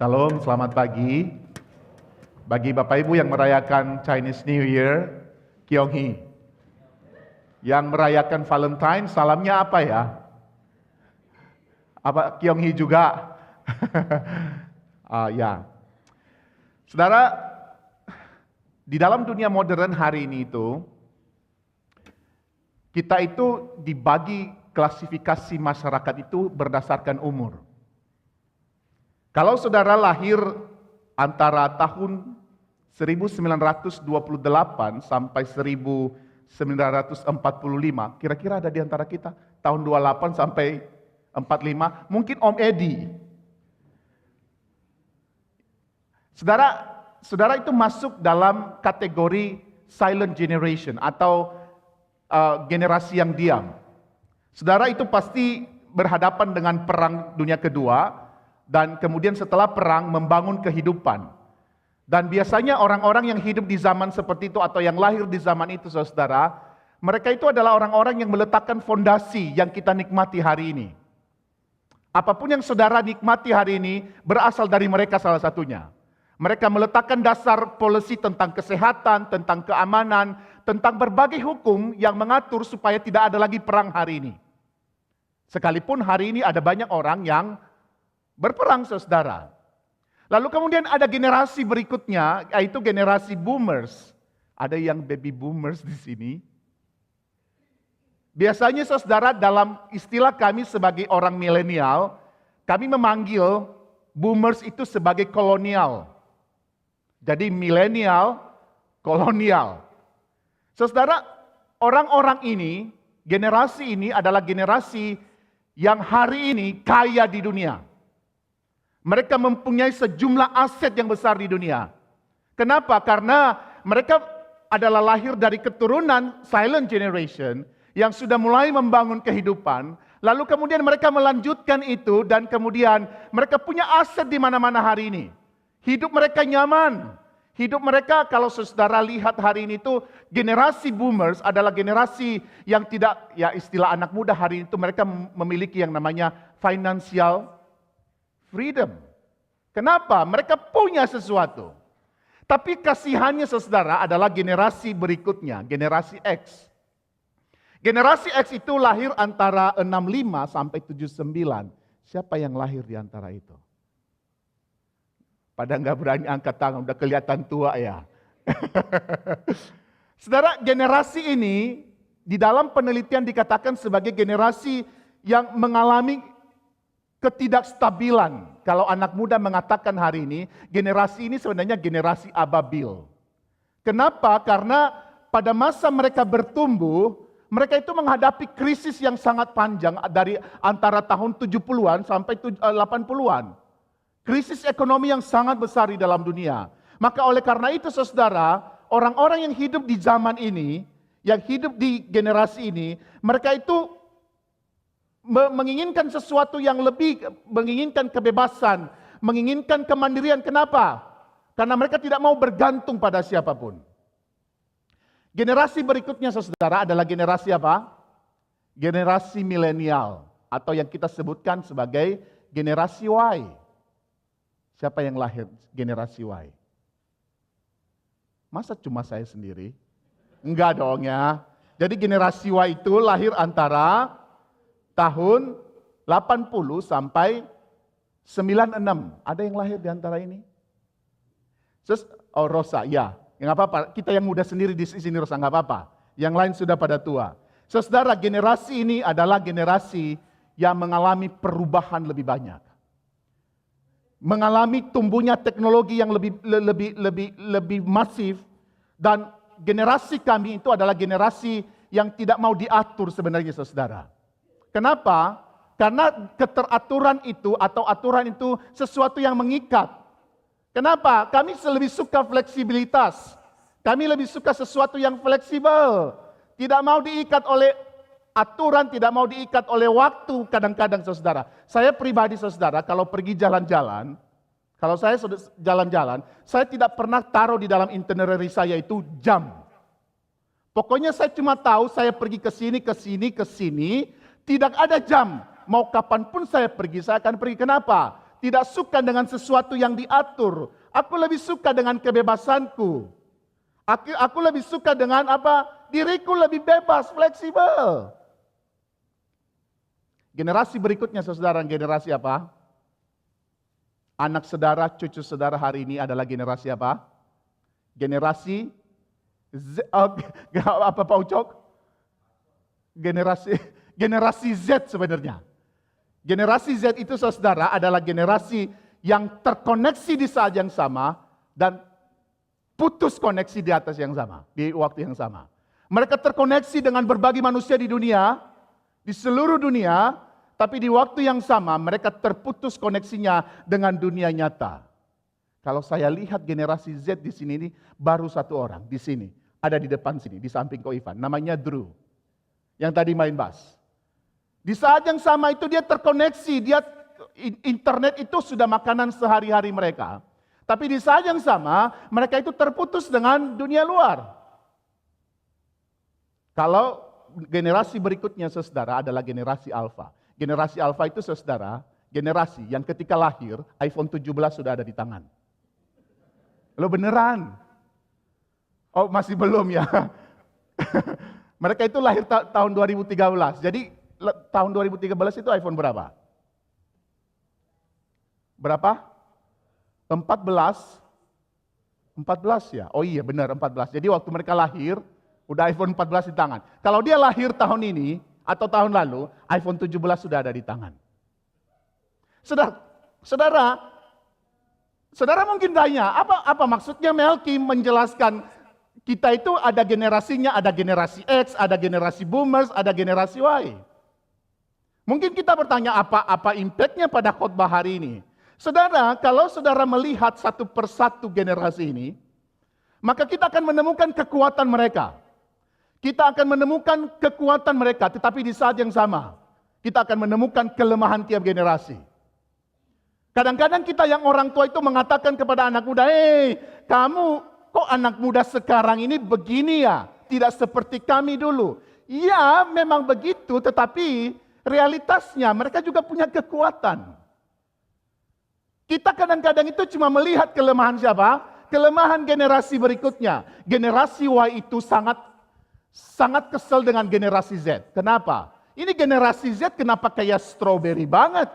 Shalom, selamat pagi. Bagi Bapak Ibu yang merayakan Chinese New Year, Kiong Hee. Yang merayakan Valentine, salamnya apa ya? Apa Kiong Hee juga? Ya. Saudara, di dalam dunia modern hari ini kita itu dibagi klasifikasi masyarakat itu berdasarkan umur. Kalau saudara lahir antara tahun 1928 sampai 1945, kira-kira ada di antara kita, tahun 28 sampai 45, mungkin Om Edi. Saudara itu masuk dalam kategori silent generation atau generasi yang diam. Saudara itu pasti berhadapan dengan perang dunia kedua, dan kemudian setelah perang membangun kehidupan. Dan biasanya orang-orang yang hidup di zaman seperti itu atau yang lahir di zaman itu, saudara, mereka itu adalah orang-orang yang meletakkan fondasi yang kita nikmati hari ini. Apapun yang saudara nikmati hari ini berasal dari mereka salah satunya. Mereka meletakkan dasar polisi tentang kesehatan, tentang keamanan, tentang berbagai hukum yang mengatur supaya tidak ada lagi perang hari ini. Sekalipun hari ini ada banyak orang yang berperang, saudara. Lalu kemudian ada generasi berikutnya, yaitu generasi boomers. Ada yang baby boomers di sini. Biasanya, saudara, dalam istilah kami sebagai orang milenial, kami memanggil boomers itu sebagai kolonial. Jadi milenial, kolonial. Saudara, orang-orang ini, generasi ini adalah generasi yang hari ini kaya di dunia. Mereka mempunyai sejumlah aset yang besar di dunia. Kenapa? Karena mereka adalah lahir dari keturunan silent generation yang sudah mulai membangun kehidupan. Lalu kemudian mereka melanjutkan itu dan kemudian mereka punya aset di mana-mana hari ini. Hidup mereka nyaman. Hidup mereka, kalau saudara lihat hari ini itu, generasi boomers adalah generasi yang tidak, ya istilah anak muda hari itu mereka memiliki yang namanya financial freedom. Kenapa? Mereka punya sesuatu. Tapi kasihannya, saudara, adalah generasi berikutnya, generasi X. Generasi X itu lahir antara 65 sampai 79. Siapa yang lahir di antara itu? Pada nggak berani angkat tangan, udah kelihatan tua ya. Saudara, generasi ini di dalam penelitian dikatakan sebagai generasi yang mengalami ketidakstabilan. Kalau anak muda mengatakan hari ini, generasi ini sebenarnya generasi ababil. Kenapa? Karena pada masa mereka bertumbuh, mereka itu menghadapi krisis yang sangat panjang dari antara tahun 70-an sampai 80-an. Krisis ekonomi yang sangat besar di dalam dunia. Maka oleh karena itu, saudara, orang-orang yang hidup di zaman ini, yang hidup di generasi ini, mereka itu menginginkan sesuatu yang lebih, menginginkan kebebasan, menginginkan kemandirian. Kenapa? Karena mereka tidak mau bergantung pada siapapun. Generasi berikutnya, saudara, adalah generasi apa? Generasi milenial, atau yang kita sebutkan sebagai generasi Y. Siapa yang lahir generasi Y? Masa cuma saya sendiri? Enggak dong ya. Jadi generasi Y itu lahir antara tahun 80 sampai 96. Ada yang lahir di antara ini? Rosa, ya. Yang apa-apa, kita yang muda sendiri di sini Rosa, nggak apa-apa. Yang lain sudah pada tua. Saudara, generasi ini adalah generasi yang mengalami perubahan lebih banyak. Mengalami tumbuhnya teknologi yang lebih masif, dan generasi kami itu adalah generasi yang tidak mau diatur sebenarnya, saudara. Kenapa? Karena keteraturan itu atau aturan itu sesuatu yang mengikat. Kenapa? Kami lebih suka fleksibilitas. Kami lebih suka sesuatu yang fleksibel. Tidak mau diikat oleh aturan, tidak mau diikat oleh waktu kadang-kadang, saudara. Saya pribadi, saudara, kalau pergi jalan-jalan, kalau saya jalan-jalan, saya tidak pernah taruh di dalam itinerary saya itu jam. Pokoknya saya cuma tahu saya pergi ke sini, ke sini, ke sini. Tidak ada jam. Mau kapanpun saya pergi, saya akan pergi. Kenapa? tidak suka dengan sesuatu yang diatur. Aku lebih suka dengan kebebasanku. Aku lebih suka dengan apa? Diriku lebih bebas, fleksibel. Generasi berikutnya saudara, generasi apa? Anak saudara, cucu saudara hari ini adalah generasi apa? Generasi Z, apa Pak Ucok? Generasi Z sebenarnya. Generasi Z itu saudara adalah generasi yang terkoneksi di saat yang sama dan putus koneksi di atas yang sama, di waktu yang sama. Mereka terkoneksi dengan berbagai manusia di dunia, di seluruh dunia, tapi di waktu yang sama mereka terputus koneksinya dengan dunia nyata. Kalau saya lihat generasi Z di sini ini baru satu orang di sini, ada di depan sini, di samping Ko Ivan, namanya Drew, yang tadi main bass. Di saat yang sama itu dia terkoneksi, internet itu sudah makanan sehari-hari mereka. Tapi di saat yang sama, mereka itu terputus dengan dunia luar. Kalau generasi berikutnya saudara adalah generasi Alpha. Generasi Alpha itu saudara, generasi yang ketika lahir, iPhone 17 sudah ada di tangan. Lo beneran? Oh masih belum ya? Mereka itu lahir tahun 2013, jadi tahun 2013 itu iPhone berapa? Berapa? 14 ya? Oh iya benar 14. Jadi waktu mereka lahir, udah iPhone 14 di tangan. Kalau dia lahir tahun ini, atau tahun lalu, iPhone 17 sudah ada di tangan. Saudara mungkin tanya, apa maksudnya Melki menjelaskan kita itu ada generasinya, ada generasi X, ada generasi Boomers, ada generasi Y. Mungkin kita bertanya apa impact-nya pada khotbah hari ini. Saudara, kalau saudara melihat satu persatu generasi ini, maka kita akan menemukan kekuatan mereka. Kita akan menemukan kekuatan mereka, tetapi di saat yang sama, kita akan menemukan kelemahan tiap generasi. Kadang-kadang kita yang orang tua itu mengatakan kepada anak muda, kamu kok anak muda sekarang ini begini ya? Tidak seperti kami dulu. Ya, memang begitu, tetapi realitasnya mereka juga punya kekuatan. Kita kadang-kadang itu cuma melihat kelemahan siapa? Kelemahan generasi berikutnya. Generasi Y itu sangat kesel dengan generasi Z. Kenapa? Ini generasi Z kenapa kayak strawberry banget?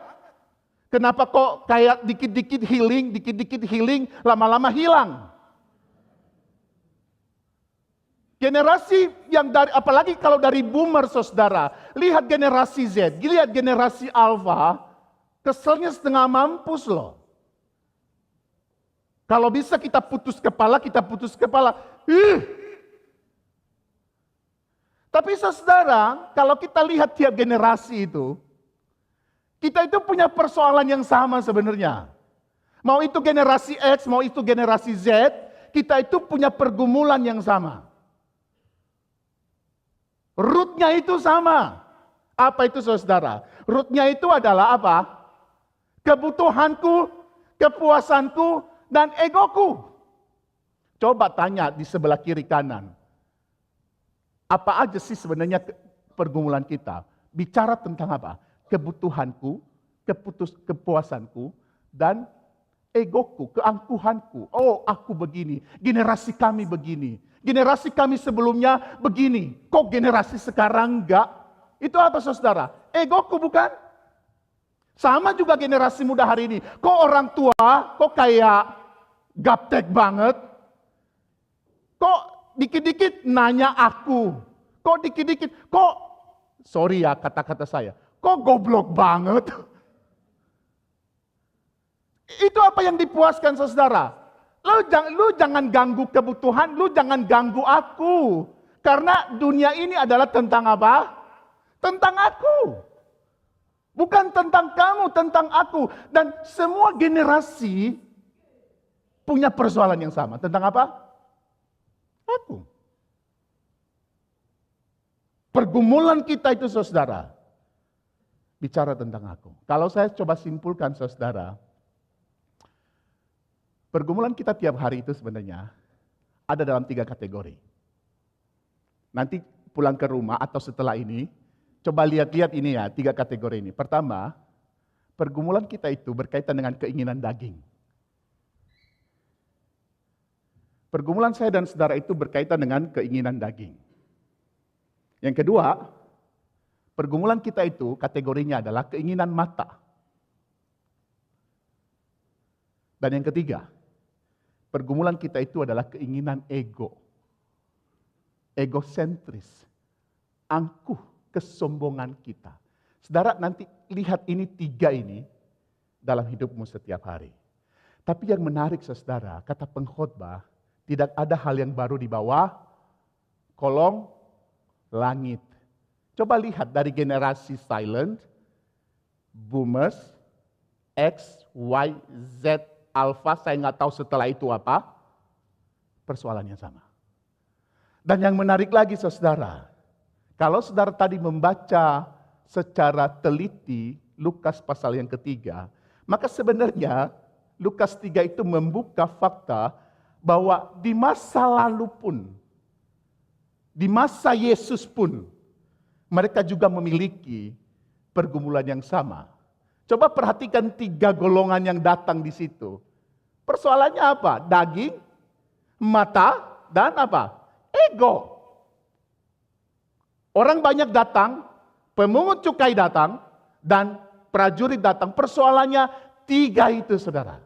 Kenapa kok kayak dikit-dikit healing, lama-lama hilang? Generasi yang apalagi kalau dari boomer saudara, lihat generasi Z, lihat generasi Alpha, keselnya setengah mampus loh. Kalau bisa kita putus kepala. Tapi saudara, kalau kita lihat tiap generasi itu, kita itu punya persoalan yang sama sebenarnya. Mau itu generasi X, mau itu generasi Z, kita itu punya pergumulan yang sama. Rootnya itu sama. Apa itu saudara? Rootnya itu adalah apa? Kebutuhanku, kepuasanku, dan egoku. Coba tanya di sebelah kiri kanan. Apa aja sih sebenarnya pergumulan kita? Bicara tentang apa? Kebutuhanku, kepuasanku, dan egoku, keangkuhanku. Oh, aku begini. Generasi kami begini. Generasi kami sebelumnya begini. Kok generasi sekarang enggak? Itu apa saudara? Egoku bukan? Sama juga generasi muda hari ini. Kok orang tua, kok kayak gaptek banget? Kok dikit-dikit nanya aku? Kok dikit-dikit, sorry ya kata-kata saya, kok goblok banget? Itu apa yang dipuaskan saudara? Lu jangan ganggu kebutuhan, lu jangan ganggu aku. Karena dunia ini adalah tentang apa? Tentang aku. Bukan tentang kamu, tentang aku. Dan semua generasi punya persoalan yang sama. Tentang apa? Aku. Pergumulan kita itu saudara, bicara tentang aku. Kalau saya coba simpulkan saudara, pergumulan kita tiap hari itu sebenarnya ada dalam 3 kategori. Nanti pulang ke rumah atau setelah ini, coba lihat-lihat ini ya, 3 kategori ini. Pertama, pergumulan kita itu berkaitan dengan keinginan daging. Pergumulan saya dan saudara itu berkaitan dengan keinginan daging. Yang kedua, pergumulan kita itu kategorinya adalah keinginan mata. Dan yang ketiga, pergumulan kita itu adalah keinginan ego. Egosentris. Angkuh kesombongan kita. Saudara nanti lihat ini tiga ini dalam hidupmu setiap hari. Tapi yang menarik saudara, kata pengkhotbah, tidak ada hal yang baru di bawah kolong langit. Coba lihat dari generasi silent, boomers, X, Y, Z, Alpha, saya nggak tahu setelah itu apa, persoalannya sama. Dan yang menarik lagi saudara, kalau saudara tadi membaca secara teliti Lukas pasal yang ketiga, maka sebenarnya Lukas 3 itu membuka fakta bahwa di masa lalu pun, di masa Yesus pun, mereka juga memiliki pergumulan yang sama. Coba perhatikan tiga golongan yang datang di situ. Persoalannya apa? Daging, mata, dan apa? Ego. Orang banyak datang, pemungut cukai datang, dan prajurit datang. Persoalannya tiga itu saudara.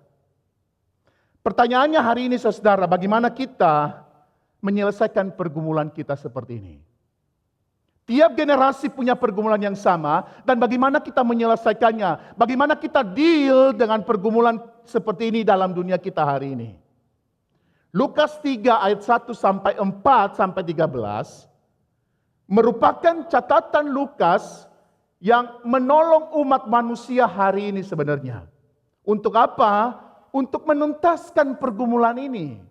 Pertanyaannya hari ini saudara, bagaimana kita menyelesaikan pergumulan kita seperti ini? Tiap generasi punya pergumulan yang sama, dan bagaimana kita menyelesaikannya? Bagaimana kita deal dengan pergumulan seperti ini dalam dunia kita hari ini? Lukas 3 ayat 1 sampai 4 sampai 13 merupakan catatan Lukas yang menolong umat manusia hari ini sebenarnya. Untuk apa? Untuk menuntaskan pergumulan ini,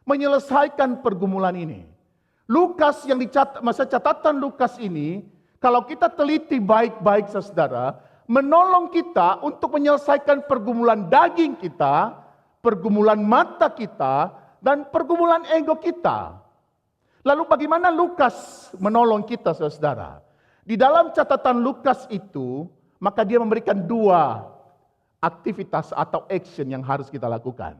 menyelesaikan pergumulan ini. Lukas yang dicatat, masa catatan Lukas ini, kalau kita teliti baik-baik saudara, menolong kita untuk menyelesaikan pergumulan daging kita, pergumulan mata kita, dan pergumulan ego kita. Lalu bagaimana Lukas menolong kita saudara? Di dalam catatan Lukas itu, maka dia memberikan dua aktivitas atau action yang harus kita lakukan.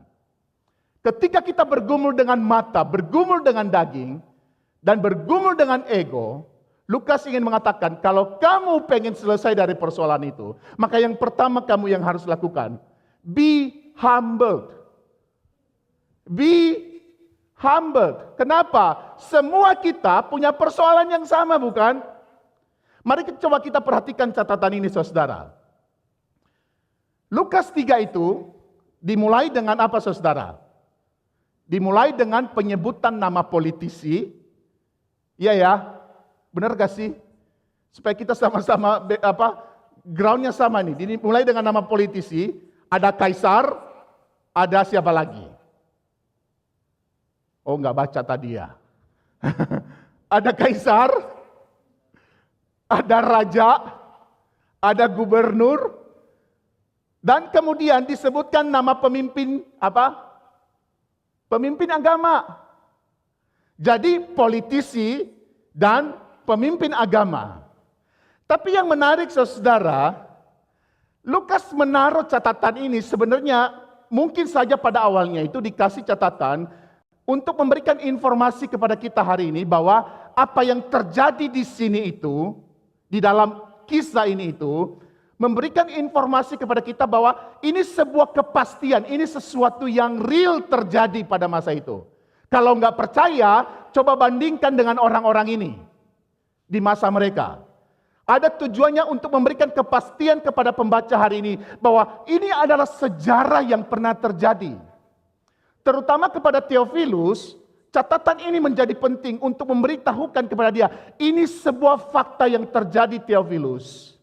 Ketika kita bergumul dengan mata, bergumul dengan daging, dan bergumul dengan ego, Lukas ingin mengatakan, kalau kamu pengen selesai dari persoalan itu, maka yang pertama kamu yang harus lakukan, be humbled. Be humbled. Kenapa? Semua kita punya persoalan yang sama, bukan? Mari coba kita perhatikan catatan ini saudara. Lukas 3 itu dimulai dengan apa saudara? Dimulai dengan penyebutan nama politisi. Iya ya, benar gak sih? Supaya kita sama-sama groundnya sama nih. Dimulai dengan nama politisi, ada kaisar, ada siapa lagi? Oh nggak baca tadi ya. Ada kaisar, ada raja, ada gubernur, dan kemudian disebutkan nama pemimpin apa? Pemimpin agama. Jadi politisi dan pemimpin agama. Tapi yang menarik saudara, Lukas menaruh catatan ini sebenarnya mungkin saja pada awalnya itu dikasih catatan untuk memberikan informasi kepada kita hari ini bahwa apa yang terjadi di sini itu, di dalam kisah ini itu, memberikan informasi kepada kita bahwa ini sebuah kepastian, ini sesuatu yang real terjadi pada masa itu. Kalau nggak percaya, coba bandingkan dengan orang-orang ini di masa mereka. Ada tujuannya untuk memberikan kepastian kepada pembaca hari ini bahwa ini adalah sejarah yang pernah terjadi. Terutama kepada Theophilus, catatan ini menjadi penting untuk memberitahukan kepada dia, ini sebuah fakta yang terjadi Theophilus.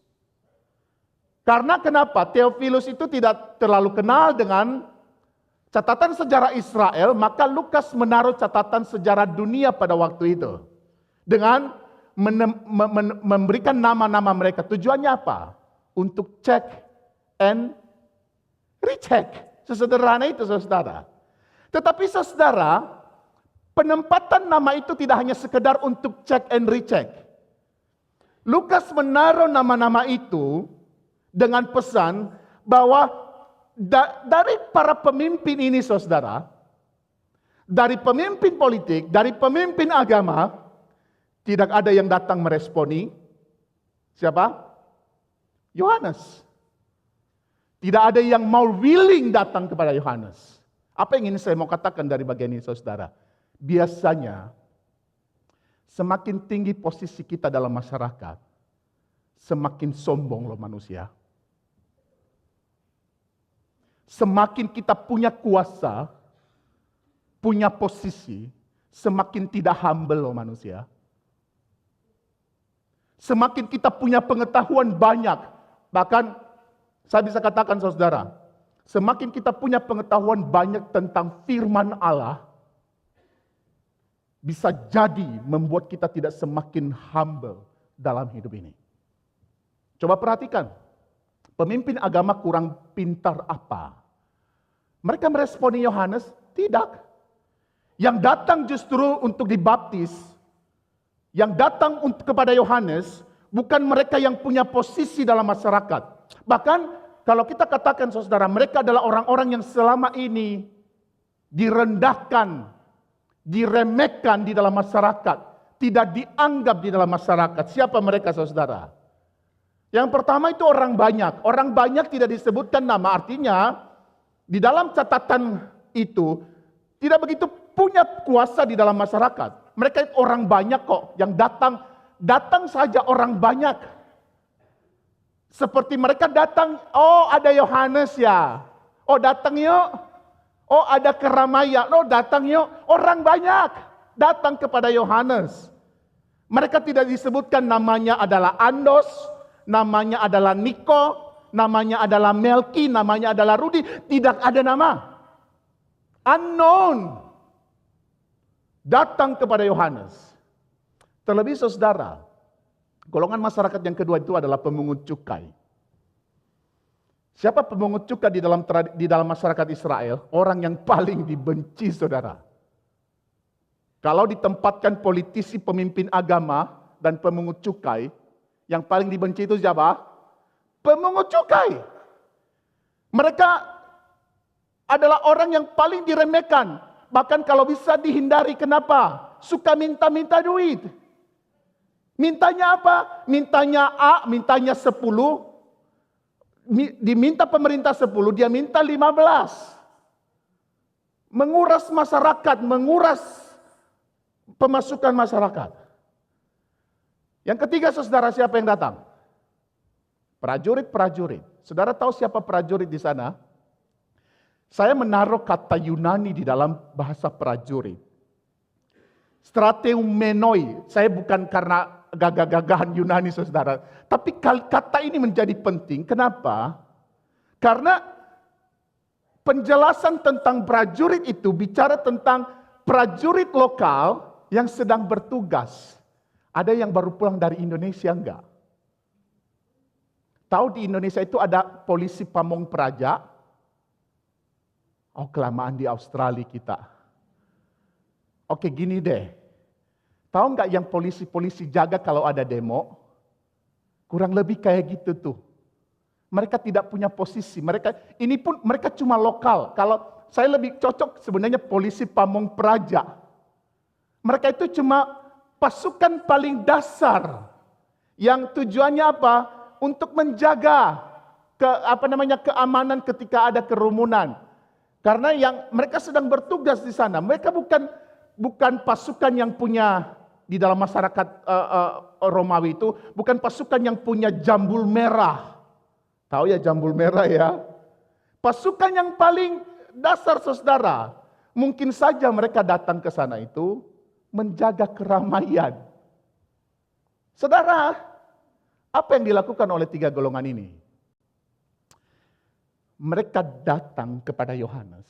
Karena kenapa? Theophilus itu tidak terlalu kenal dengan catatan sejarah Israel, maka Lukas menaruh catatan sejarah dunia pada waktu itu. Dengan memberikan nama-nama mereka. Tujuannya apa? Untuk check and recheck. Sesederhana itu saudara. Tetapi saudara, penempatan nama itu tidak hanya sekedar untuk check and recheck. Lukas menaruh nama-nama itu dengan pesan bahwa dari para pemimpin ini saudara, dari pemimpin politik, dari pemimpin agama, tidak ada yang datang meresponi. Siapa? Yohanes. Tidak ada yang mau willing datang kepada Yohanes. Apa yang ingin saya mau katakan dari bagian ini saudara? Biasanya, semakin tinggi posisi kita dalam masyarakat, semakin sombong loh manusia. Semakin kita punya kuasa, punya posisi, semakin tidak humble loh manusia. Semakin kita punya pengetahuan banyak, bahkan saya bisa katakan saudara, semakin kita punya pengetahuan banyak tentang firman Allah, bisa jadi membuat kita tidak semakin humble dalam hidup ini. Coba perhatikan, pemimpin agama kurang pintar apa? Mereka meresponi Yohanes? Tidak. Yang datang justru untuk dibaptis, yang datang kepada Yohanes, bukan mereka yang punya posisi dalam masyarakat. Bahkan kalau kita katakan saudara, mereka adalah orang-orang yang selama ini direndahkan, diremehkan di dalam masyarakat, tidak dianggap di dalam masyarakat. Siapa mereka saudara? Yang pertama itu orang banyak. Orang banyak tidak disebutkan nama, artinya di dalam catatan itu tidak begitu punya kuasa di dalam masyarakat. Mereka orang banyak kok yang datang saja orang banyak. Seperti mereka datang, oh ada Yohanes ya, oh datang yuk, oh ada keramaian, oh datang yuk, orang banyak datang kepada Yohanes. Mereka tidak disebutkan namanya adalah Andos, namanya adalah Niko, namanya adalah Melki, namanya adalah Rudi, tidak ada nama. Unknown. Datang kepada Yohanes. Terlebih saudara, golongan masyarakat yang kedua itu adalah pemungut cukai. Siapa pemungut cukai di dalam masyarakat Israel? Orang yang paling dibenci saudara. Kalau ditempatkan politisi, pemimpin agama, dan pemungut cukai, yang paling dibenci itu siapa? Pemungut cukai. Mereka adalah orang yang paling diremehkan. Bahkan kalau bisa dihindari, kenapa? Suka minta-minta duit. Mintanya apa? Mintanya A, mintanya 10. Diminta pemerintah 10, dia minta 15. Menguras masyarakat, menguras pemasukan masyarakat. Yang ketiga saudara, siapa yang datang? Prajurit-prajurit. Saudara tahu siapa prajurit di sana? Saya menaruh kata Yunani di dalam bahasa prajurit. Strateumenoi. Saya bukan karena gagah-gagahan Yunani saudara. Tapi kata ini menjadi penting. Kenapa? Karena penjelasan tentang prajurit itu bicara tentang prajurit lokal yang sedang bertugas. Ada yang baru pulang dari Indonesia enggak? Tahu di Indonesia itu ada polisi Pamong Praja? Oh, kelamaan di Australia kita. Oke, gini deh. Tahu nggak yang polisi-polisi jaga kalau ada demo? Kurang lebih kayak gitu tuh. Mereka tidak punya posisi. Mereka cuma lokal. Kalau saya lebih cocok sebenarnya polisi Pamong Praja. Mereka itu cuma pasukan paling dasar. Yang tujuannya apa? Untuk menjaga keamanan ketika ada kerumunan. Karena mereka sedang bertugas di sana. Mereka bukan pasukan yang punya di dalam masyarakat Romawi itu, bukan pasukan yang punya jambul merah. Tahu ya jambul merah ya? Pasukan yang paling dasar saudara. Mungkin saja mereka datang ke sana itu menjaga keramaian. Saudara, apa yang dilakukan oleh tiga golongan ini? Mereka datang kepada Yohanes.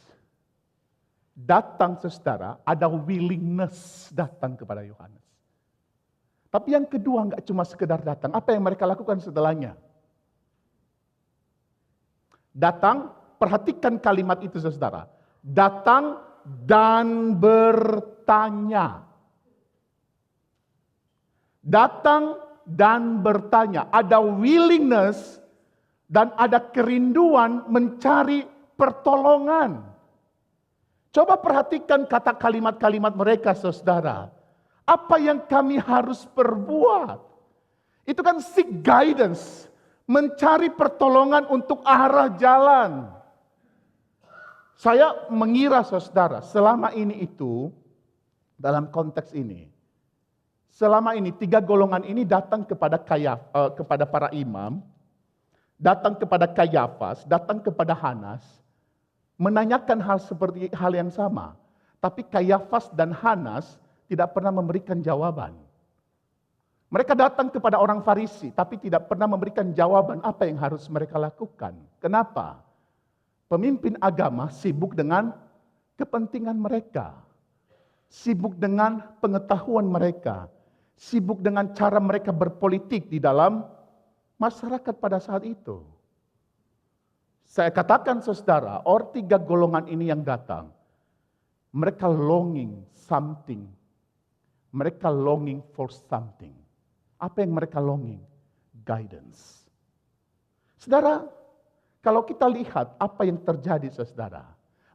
Datang saudara, ada willingness datang kepada Yohanes. Tapi yang kedua enggak cuma sekedar datang. Apa yang mereka lakukan setelahnya? Datang, perhatikan kalimat itu saudara. Datang dan bertanya. Datang dan bertanya. Ada willingness dan ada kerinduan mencari pertolongan. Coba perhatikan kata kalimat-kalimat mereka, saudara. Apa yang kami harus perbuat? Itu kan seek guidance, mencari pertolongan untuk arah jalan. Saya mengira, saudara, selama ini itu, dalam konteks ini, selama ini 3 golongan ini datang kepada kepada para imam, datang kepada Kayafas, datang kepada Hanas, menanyakan hal yang sama. Tapi Kayafas dan Hanas tidak pernah memberikan jawaban. Mereka datang kepada orang Farisi, tapi tidak pernah memberikan jawaban apa yang harus mereka lakukan. Kenapa? Pemimpin agama sibuk dengan kepentingan mereka, sibuk dengan pengetahuan mereka, sibuk dengan cara mereka berpolitik di dalam masyarakat pada saat itu. Saya katakan, saudara, orang 3 golongan ini yang datang, mereka longing something. Mereka longing for something. Apa yang mereka longing? Guidance. Saudara, kalau kita lihat apa yang terjadi, saudara,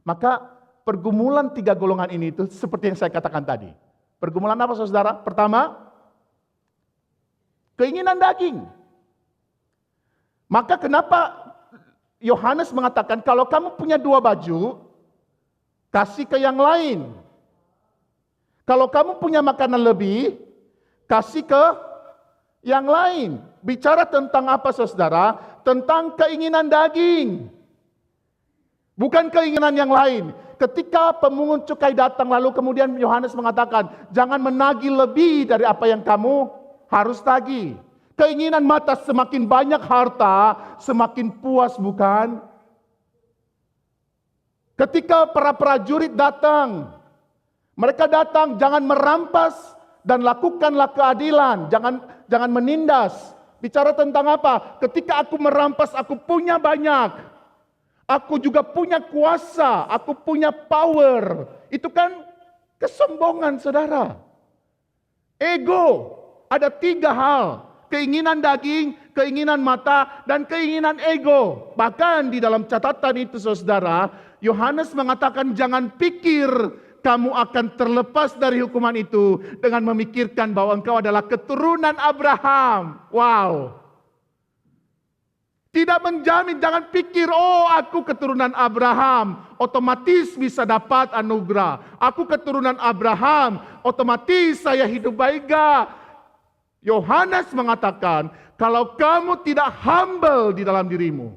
maka pergumulan 3 golongan ini itu seperti yang saya katakan tadi. Pergumulan apa, saudara? Pertama, keinginan daging. Maka kenapa Yohanes mengatakan, kalau kamu punya 2 baju, kasih ke yang lain. Kalau kamu punya makanan lebih, kasih ke yang lain. Bicara tentang apa, saudara? Tentang keinginan daging. Bukan keinginan yang lain. Ketika pemungut cukai datang, lalu kemudian Yohanes mengatakan, jangan menagih lebih dari apa yang kamu harus tagih. Keinginan mata, semakin banyak harta, semakin puas, bukan? Ketika para prajurit datang, mereka datang, jangan merampas dan lakukanlah keadilan, jangan menindas. Bicara tentang apa? Ketika aku merampas, aku punya banyak. Aku juga punya kuasa, aku punya power. Itu kan kesombongan, saudara. Ego, ada 3 hal. Keinginan daging, keinginan mata, dan keinginan ego. Bahkan di dalam catatan itu, saudara, Yohanes mengatakan jangan pikir kamu akan terlepas dari hukuman itu dengan memikirkan bahwa engkau adalah keturunan Abraham. Wow. Tidak menjamin, jangan pikir, oh aku keturunan Abraham, otomatis bisa dapat anugerah. Aku keturunan Abraham, otomatis saya hidup baik gak? Yohanes mengatakan, kalau kamu tidak humble di dalam dirimu,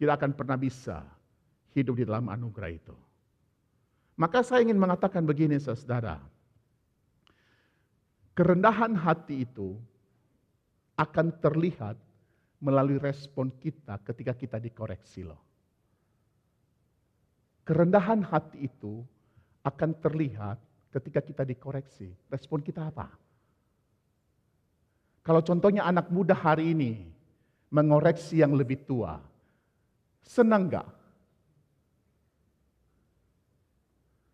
tidak akan pernah bisa hidup di dalam anugerah itu. Maka saya ingin mengatakan begini, saudara. Kerendahan hati itu akan terlihat melalui respon kita ketika kita dikoreksi loh. Kerendahan hati itu akan terlihat ketika kita dikoreksi. Respon kita apa? Kalau contohnya anak muda hari ini mengoreksi yang lebih tua, senang gak?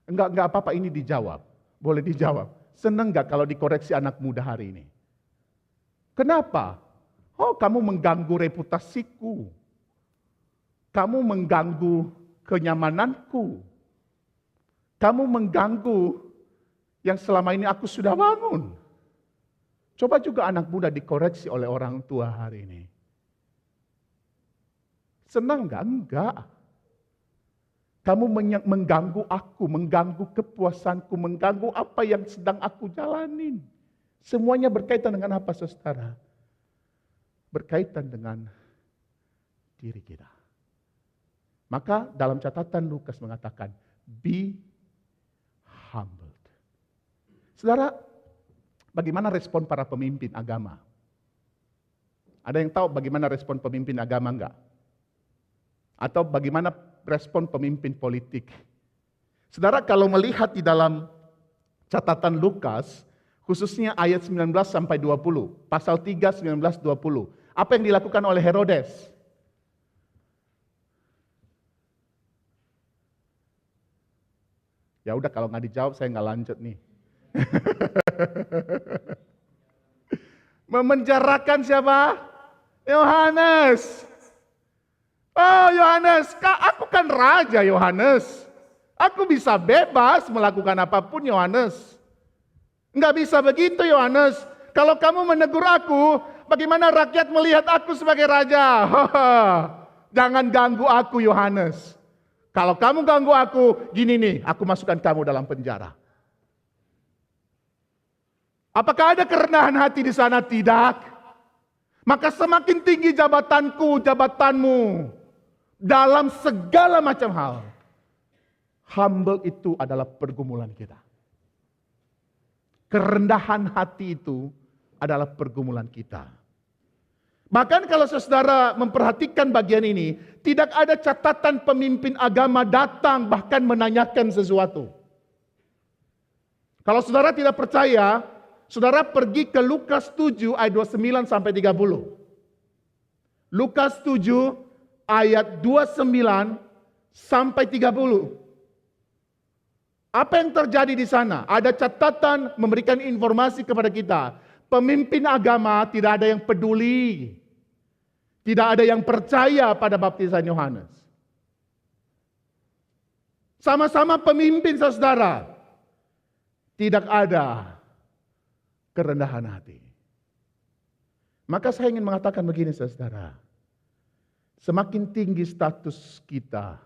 Enggak apa-apa, ini dijawab. Boleh dijawab. Senang gak kalau dikoreksi anak muda hari ini? Kenapa? Oh, kamu mengganggu reputasiku. Kamu mengganggu kenyamananku. Kamu mengganggu yang selama ini aku sudah bangun. Coba juga anak muda dikoreksi oleh orang tua hari ini. Senang gak? Enggak. Kamu mengganggu aku, mengganggu kepuasanku, mengganggu apa yang sedang aku jalanin. Semuanya berkaitan dengan apa, saudara? Berkaitan dengan diri kita. Maka dalam catatan Lukas mengatakan, be humbled. Saudara, bagaimana respon para pemimpin agama? Ada yang tahu bagaimana respon pemimpin agama enggak? Atau bagaimana respon pemimpin politik? Saudara, kalau melihat di dalam catatan Lukas, khususnya ayat 19 sampai 20, pasal 3, 19, 20. Apa yang dilakukan oleh Herodes? Ya udah, kalau nggak dijawab saya nggak lanjut nih. Memenjarakan siapa? Yohanes. Oh Yohanes, aku kan raja Yohanes. Aku bisa bebas melakukan apapun Yohanes. Enggak bisa begitu Yohanes. Kalau kamu menegur aku, bagaimana rakyat melihat aku sebagai raja? Jangan ganggu aku Yohanes. Kalau kamu ganggu aku, gini nih, aku masukkan kamu dalam penjara. Apakah ada kerendahan hati di sana? Tidak. Maka semakin tinggi jabatanku, jabatanmu, dalam segala macam hal. Humble itu adalah pergumulan kita. Kerendahan hati itu adalah pergumulan kita. Bahkan kalau saudara memperhatikan bagian ini, tidak ada catatan pemimpin agama datang bahkan menanyakan sesuatu. Kalau saudara tidak percaya, saudara pergi ke Lukas 7 ayat 29 sampai 30. Lukas 7 ayat 29 sampai 30. Apa yang terjadi di sana? Ada catatan memberikan informasi kepada kita. Pemimpin agama tidak ada yang peduli. Tidak ada yang percaya pada baptisan Yohanes. Sama-sama pemimpin saudara. Tidak ada kerendahan hati. Maka saya ingin mengatakan begini saudara. Semakin tinggi status kita,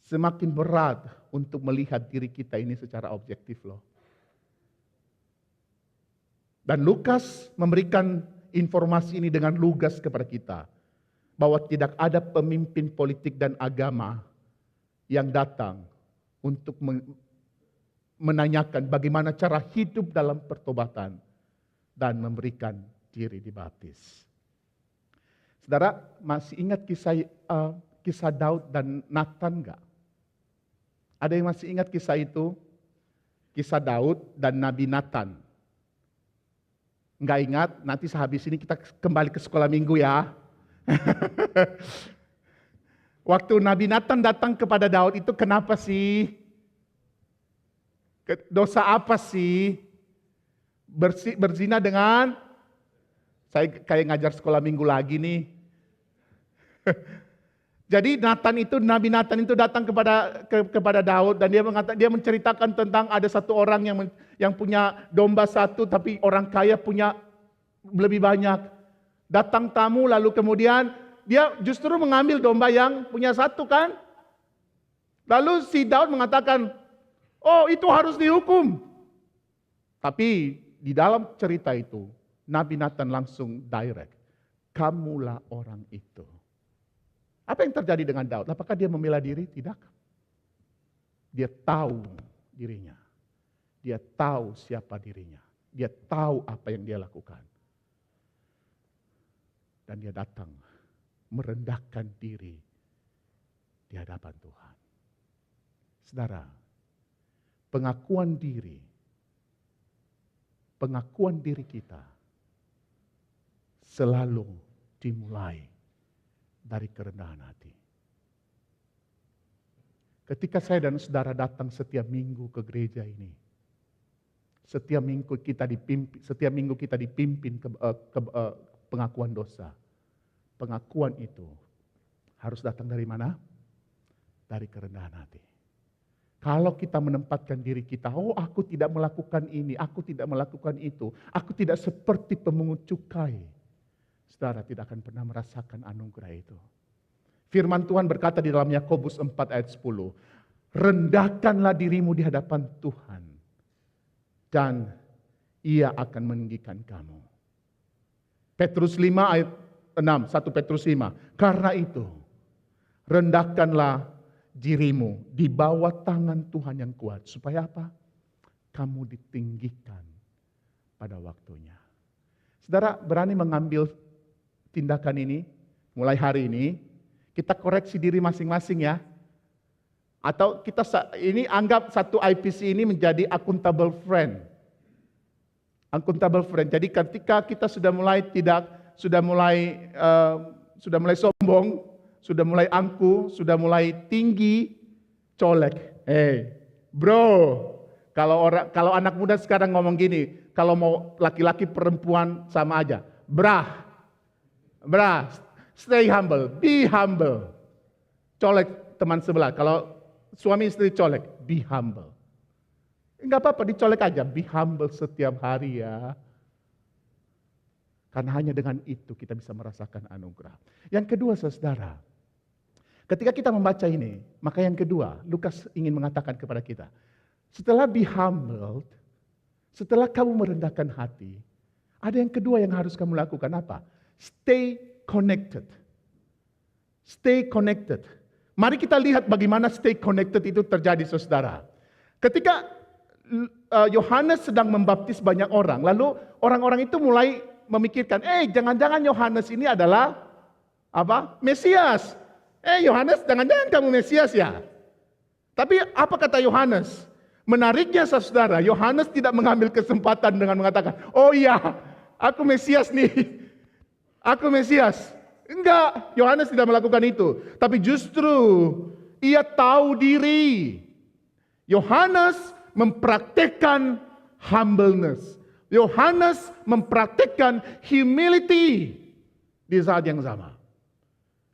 semakin berat untuk melihat diri kita ini secara objektif loh. Dan Lukas memberikan informasi ini dengan lugas kepada kita. Bahwa tidak ada pemimpin politik dan agama yang datang untuk menanyakan bagaimana cara hidup dalam pertobatan dan memberikan diri dibaptis. Saudara masih ingat kisah Daud dan Nathan enggak? Ada yang masih ingat kisah itu? Kisah Daud dan Nabi Nathan. Enggak ingat? Nanti sehabis ini kita kembali ke sekolah minggu ya. Waktu Nabi Nathan datang kepada Daud itu kenapa sih? Dosa apa sih? Berzina dengan, saya kayak ngajar sekolah minggu lagi nih. Jadi Nabi Nathan itu datang kepada Daud dan dia menceritakan tentang ada satu orang yang punya domba satu tapi orang kaya punya lebih banyak. Datang tamu lalu kemudian dia justru mengambil domba yang punya satu kan. Lalu si Daud mengatakan, oh itu harus dihukum. Tapi di dalam cerita itu Nabi Nathan langsung direct, kamulah orang itu. Apa yang terjadi dengan Daud? Apakah dia membela diri? Tidak. Dia tahu dirinya. Dia tahu siapa dirinya. Dia tahu apa yang dia lakukan. Dan dia datang merendahkan diri di hadapan Tuhan. Saudara, pengakuan diri kita selalu dimulai dari kerendahan hati. Ketika saya dan saudara datang setiap minggu ke gereja ini, setiap minggu kita dipimpin ke pengakuan dosa. Pengakuan itu harus datang dari mana? Dari kerendahan hati. Kalau kita menempatkan diri kita, oh aku tidak melakukan ini, aku tidak melakukan itu, aku tidak seperti pemungut cukai. Saudara tidak akan pernah merasakan anugerah itu. Firman Tuhan berkata di dalam Yakobus 4 ayat 10, rendahkanlah dirimu di hadapan Tuhan dan Ia akan meninggikan kamu. Petrus 5 ayat 6, 1 Petrus 5. Karena itu, rendahkanlah dirimu di bawah tangan Tuhan yang kuat. Supaya apa? Kamu ditinggikan pada waktunya. Saudara berani mengambil tindakan ini, mulai hari ini, kita koreksi diri masing-masing ya. Atau kita ini anggap satu IPC ini menjadi accountable friend. Accountable friend. Jadi ketika kita sudah mulai sombong, sudah mulai angkuh, sudah mulai tinggi, colek. Hey, bro, kalau anak muda sekarang ngomong gini, kalau mau laki-laki perempuan sama aja, brah. Stay humble, be humble. Colek teman sebelah, kalau suami istri colek, be humble. Enggak apa-apa, dicolek aja, be humble setiap hari ya. Karena hanya dengan itu kita bisa merasakan anugerah. Yang kedua saudara, ketika kita membaca ini, maka yang kedua, Lukas ingin mengatakan kepada kita, setelah be humbled, setelah kamu merendahkan hati, ada yang kedua yang harus kamu lakukan apa? Stay connected. Stay connected. Mari kita lihat bagaimana stay connected itu terjadi saudara. Ketika Yohanes sedang membaptis banyak orang, lalu orang-orang itu mulai memikirkan, jangan-jangan Yohanes ini adalah apa? Mesias. Yohanes, jangan-jangan kamu Mesias ya? Tapi apa kata Yohanes? Menariknya saudara, Yohanes tidak mengambil kesempatan dengan mengatakan, oh iya, aku Mesias nih. Aku Mesias. Enggak, Yohanes tidak melakukan itu. Tapi justru ia tahu diri. Yohanes mempraktekkan humbleness. Yohanes mempraktekkan humility di saat yang sama.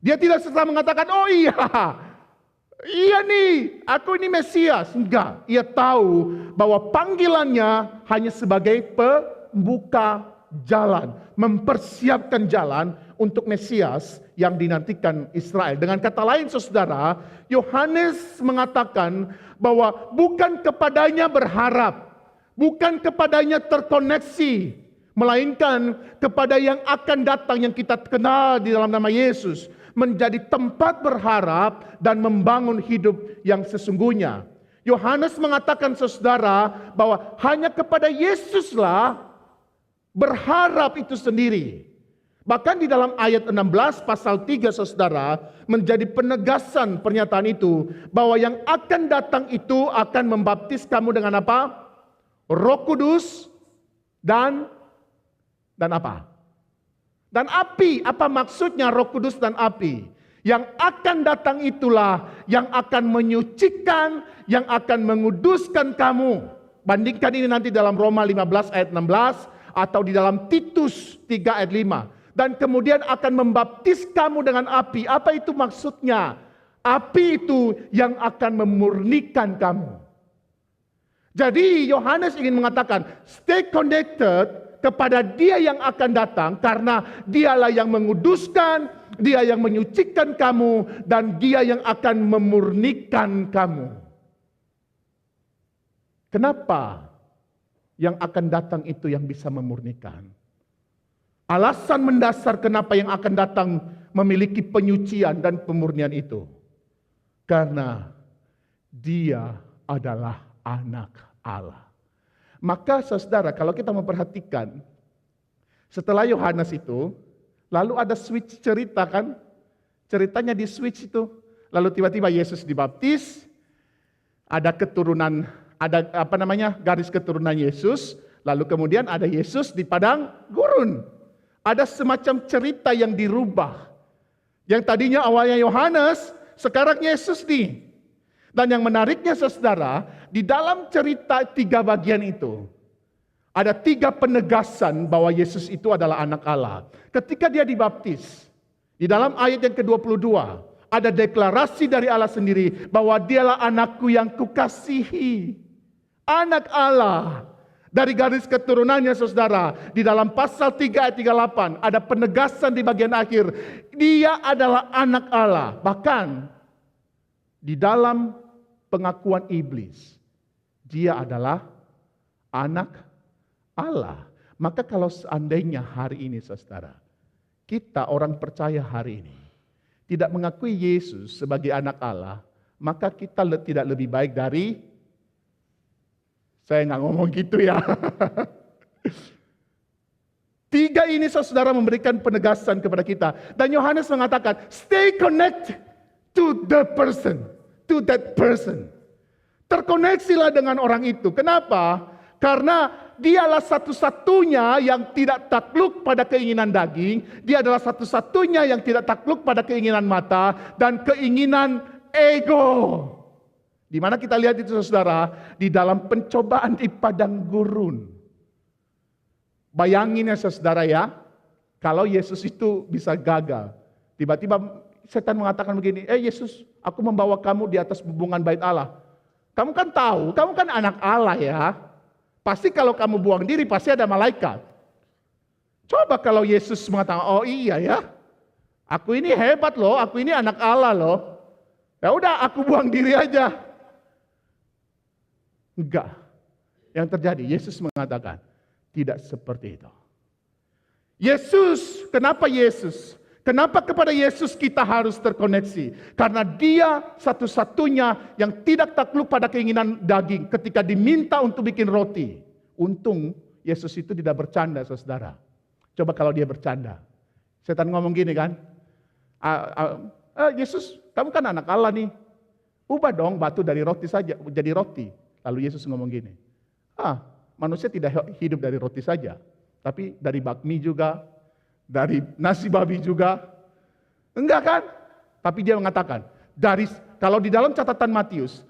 Dia tidak serta mengatakan, oh iya nih, aku ini Mesias. Enggak, ia tahu bahwa panggilannya hanya sebagai pembuka jalan, mempersiapkan jalan untuk Mesias yang dinantikan Israel. Dengan kata lain saudara, Yohanes mengatakan bahwa bukan kepadanya berharap, bukan kepadanya terkoneksi, melainkan kepada yang akan datang yang kita kenal di dalam nama Yesus, menjadi tempat berharap dan membangun hidup yang sesungguhnya. Yohanes mengatakan saudara bahwa hanya kepada Yesuslah berharap itu sendiri. Bahkan di dalam ayat 16 pasal 3 saudara menjadi penegasan pernyataan itu bahwa yang akan datang itu akan membaptis kamu dengan apa? Roh Kudus dan apa? Dan api. Apa maksudnya Roh Kudus dan api? Yang akan datang itulah yang akan menyucikan, yang akan menguduskan kamu. Bandingkan ini nanti dalam Roma 15 ayat 16 atau di dalam Titus 3 ayat 5. Dan kemudian akan membaptis kamu dengan api. Apa itu maksudnya? Api itu yang akan memurnikan kamu. Jadi Yohanes ingin mengatakan, stay connected kepada Dia yang akan datang, karena Dialah yang menguduskan, Dia yang menyucikan kamu, dan Dia yang akan memurnikan kamu. Kenapa yang akan datang itu yang bisa memurnikan? Alasan mendasar kenapa yang akan datang memiliki penyucian dan pemurnian itu. Karena Dia adalah anak Allah. Maka saudara, kalau kita memperhatikan, setelah Yohanes itu, lalu ada switch cerita kan? Ceritanya di switch itu. Lalu tiba-tiba Yesus dibaptis, ada keturunan, ada garis keturunan Yesus, lalu kemudian ada Yesus di padang gurun. Ada semacam cerita yang dirubah. Yang tadinya awalnya Yohanes, sekarang Yesus nih. Dan yang menariknya saudara, di dalam cerita 3 bagian itu, ada 3 penegasan bahwa Yesus itu adalah anak Allah. Ketika dia dibaptis, di dalam ayat yang ke-22, ada deklarasi dari Allah sendiri bahwa Dialah anakku yang kukasihi. Anak Allah. Dari garis keturunannya saudara, di dalam pasal 3 ayat 38 ada penegasan di bagian akhir. Dia adalah anak Allah. Bahkan di dalam pengakuan iblis, dia adalah anak Allah. Maka kalau seandainya hari ini saudara, kita orang percaya hari ini tidak mengakui Yesus sebagai anak Allah, maka kita tidak lebih baik dari, saya nggak ngomong gitu ya. 3 ini saudara memberikan penegasan kepada kita. Dan Yohanes mengatakan, stay connected to the person, to that person. Terkoneksilah dengan orang itu. Kenapa? Karena dialah satu-satunya yang tidak takluk pada keinginan daging. Dia adalah satu-satunya yang tidak takluk pada keinginan mata dan keinginan ego. Di mana kita lihat itu saudara, di dalam pencobaan di padang gurun. Bayangin ya saudara ya, kalau Yesus itu bisa gagal. Tiba-tiba setan mengatakan begini, Yesus, aku membawa kamu di atas bumbungan bait Allah. Kamu kan tahu, kamu kan anak Allah ya. Pasti kalau kamu buang diri, pasti ada malaikat. Coba kalau Yesus mengatakan, oh iya ya, aku ini hebat loh, aku ini anak Allah loh. Ya udah, aku buang diri aja. Enggak. Yang terjadi, Yesus mengatakan, tidak seperti itu. Yesus, kenapa Yesus? Kenapa kepada Yesus kita harus terkoneksi? Karena dia satu-satunya yang tidak takluk pada keinginan daging ketika diminta untuk bikin roti. Untung Yesus itu tidak bercanda, saudara. Coba kalau dia bercanda. Setan ngomong gini kan, Yesus, kamu kan anak Allah nih. Ubah dong batu dari roti saja, jadi roti. Lalu Yesus ngomong gini, manusia tidak hidup dari roti saja, tapi dari bakmi juga, dari nasi babi juga. Enggak kan? Tapi dia mengatakan, kalau di dalam catatan Matius,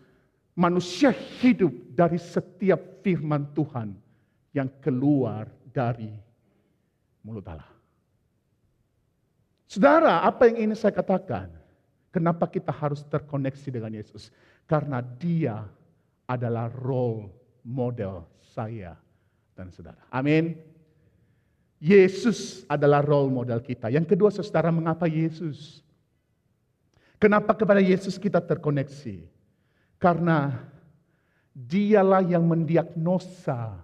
manusia hidup dari setiap firman Tuhan yang keluar dari mulut Allah. Saudara, apa yang ingin saya katakan? Kenapa kita harus terkoneksi dengan Yesus? Karena dia adalah role model saya dan saudara. Amin. Yesus adalah role model kita. Yang kedua, saudara, mengapa Yesus? Kenapa kepada Yesus kita terkoneksi? Karena dialah yang mendiagnosa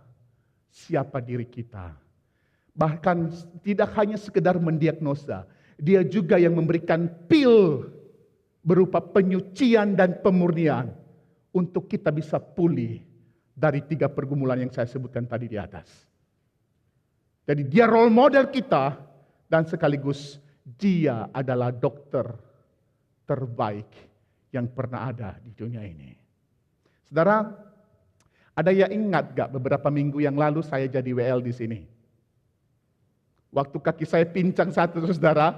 siapa diri kita. Bahkan tidak hanya sekedar mendiagnosa, dia juga yang memberikan pil berupa penyucian dan pemurnian untuk kita bisa pulih dari 3 pergumulan yang saya sebutkan tadi di atas. Jadi dia role model kita dan sekaligus dia adalah dokter terbaik yang pernah ada di dunia ini. Saudara, ada yang ingat gak beberapa minggu yang lalu saya jadi WL di sini? Waktu kaki saya pincang satu, saudara.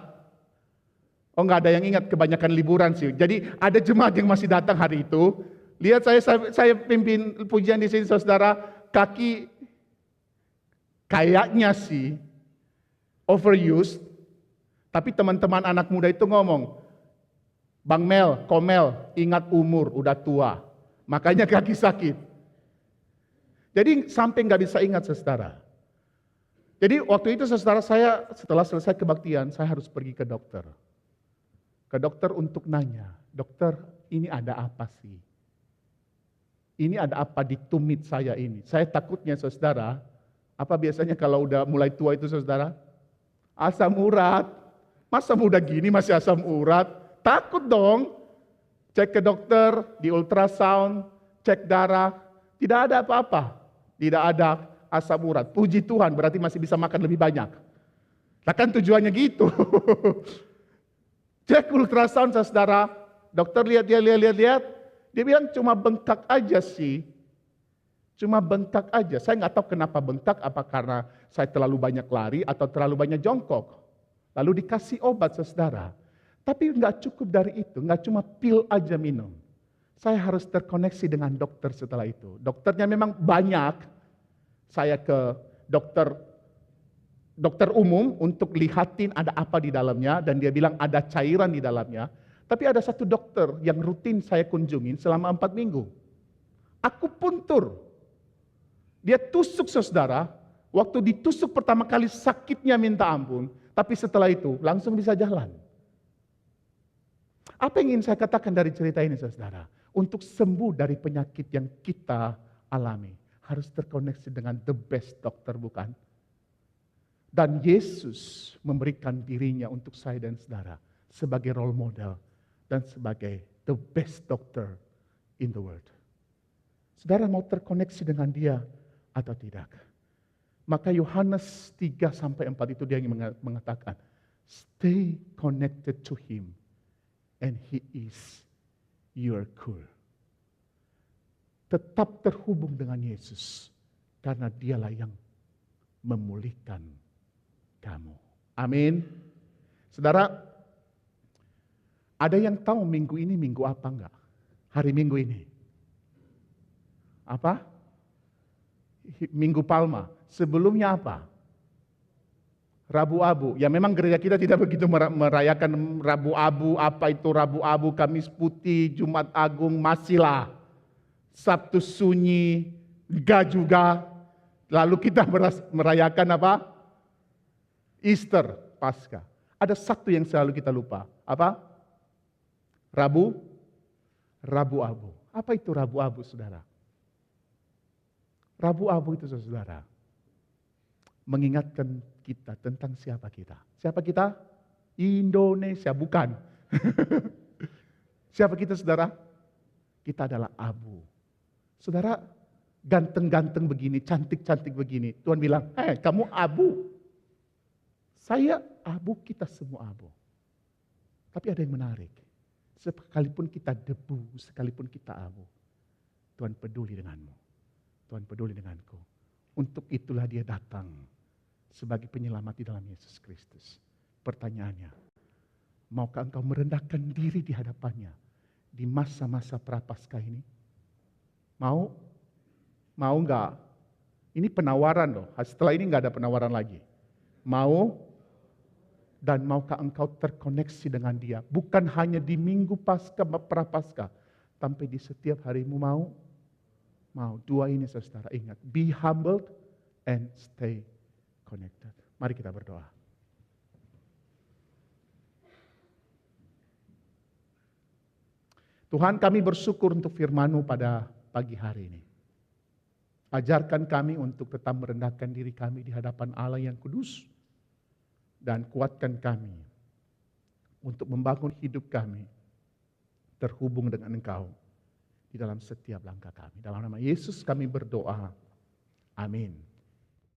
Oh, nggak ada yang ingat, kebanyakan liburan sih. Jadi ada jemaat yang masih datang hari itu. Lihat saya pimpin pujian di sini, saudara. Kaki kayaknya sih overused, tapi teman-teman anak muda itu ngomong, Bang Mel, Komel, ingat umur, udah tua, makanya kaki sakit. Jadi sampai nggak bisa ingat, saudara. Jadi waktu itu, saudara, saya setelah selesai kebaktian, saya harus pergi ke dokter. Ke dokter untuk nanya, dokter, ini ada apa sih? Ini ada apa di tumit saya ini? Saya takutnya, saudara, apa biasanya kalau udah mulai tua itu, saudara? Asam urat. Masa muda gini masih asam urat? Takut dong. Cek ke dokter, di ultrasound, cek darah. Tidak ada apa-apa. Tidak ada asam urat. Puji Tuhan, berarti masih bisa makan lebih banyak. Nah kan tujuannya gitu. Cek ultrasound, saudara. Dokter lihat. Dia bilang cuma bengkak aja sih. Cuma bengkak aja. Saya nggak tahu kenapa bengkak, apa karena saya terlalu banyak lari atau terlalu banyak jongkok. Lalu dikasih obat, saudara. Tapi nggak cukup dari itu, nggak cuma pil aja minum. Saya harus terkoneksi dengan dokter setelah itu. Dokternya memang banyak. Saya ke dokter umum untuk lihatin ada apa di dalamnya, dan dia bilang ada cairan di dalamnya. Tapi ada satu dokter yang rutin saya kunjungin selama 4 minggu. Akupuntur. Dia tusuk, saudara. Waktu ditusuk pertama kali sakitnya minta ampun. Tapi setelah itu langsung bisa jalan. Apa yang ingin saya katakan dari cerita ini, saudara? Untuk sembuh dari penyakit yang kita alami, harus terkoneksi dengan the best dokter, bukan? Dan Yesus memberikan dirinya untuk saya dan saudara sebagai role model dan sebagai the best doctor in the world. Saudara mau terkoneksi dengan dia atau tidak? Maka Yohanes 3-4 itu dia yang mengatakan, stay connected to him and he is your cure. Tetap terhubung dengan Yesus karena dialah yang memulihkan kamu. Amin. Saudara, ada yang tahu minggu ini minggu apa enggak? Hari Minggu ini. Apa? Minggu Palma. Sebelumnya apa? Rabu Abu. Ya memang gereja kita tidak begitu merayakan Rabu Abu. Apa itu Rabu Abu, Kamis Putih, Jumat Agung, masihlah. Sabtu Sunyi, enggak juga. Lalu kita merayakan apa? Easter, Paskah. Ada satu yang selalu kita lupa. Apa? Rabu Abu. Apa itu Rabu Abu, saudara? Rabu Abu itu, saudara, mengingatkan kita tentang siapa kita. Siapa kita? Indonesia, bukan. Siapa kita, saudara? Kita adalah abu. Saudara, ganteng-ganteng begini, cantik-cantik begini. Tuhan bilang, kamu abu. Saya abu, kita semua abu. Tapi ada yang menarik. Sekalipun kita debu, sekalipun kita abu, Tuhan peduli denganmu. Tuhan peduli denganku. Untuk itulah dia datang sebagai penyelamat di dalam Yesus Kristus. Pertanyaannya, maukah engkau merendahkan diri di hadapannya di masa-masa prapaskah ini? Mau? Mau enggak? Ini penawaran loh. Setelah ini enggak ada penawaran lagi. Mau? Dan maukah engkau terkoneksi dengan dia? Bukan hanya di minggu Paskah, prapaskah, tapi di setiap harimu mau? Mau. Dua ini, saudara, ingat. Be humbled and stay connected. Mari kita berdoa. Tuhan, kami bersyukur untuk firman-Mu pada pagi hari ini. Ajarkan kami untuk tetap merendahkan diri kami di hadapan Allah yang kudus. Dan kuatkan kami untuk membangun hidup kami terhubung dengan Engkau di dalam setiap langkah kami. Dalam nama Yesus kami berdoa. Amin.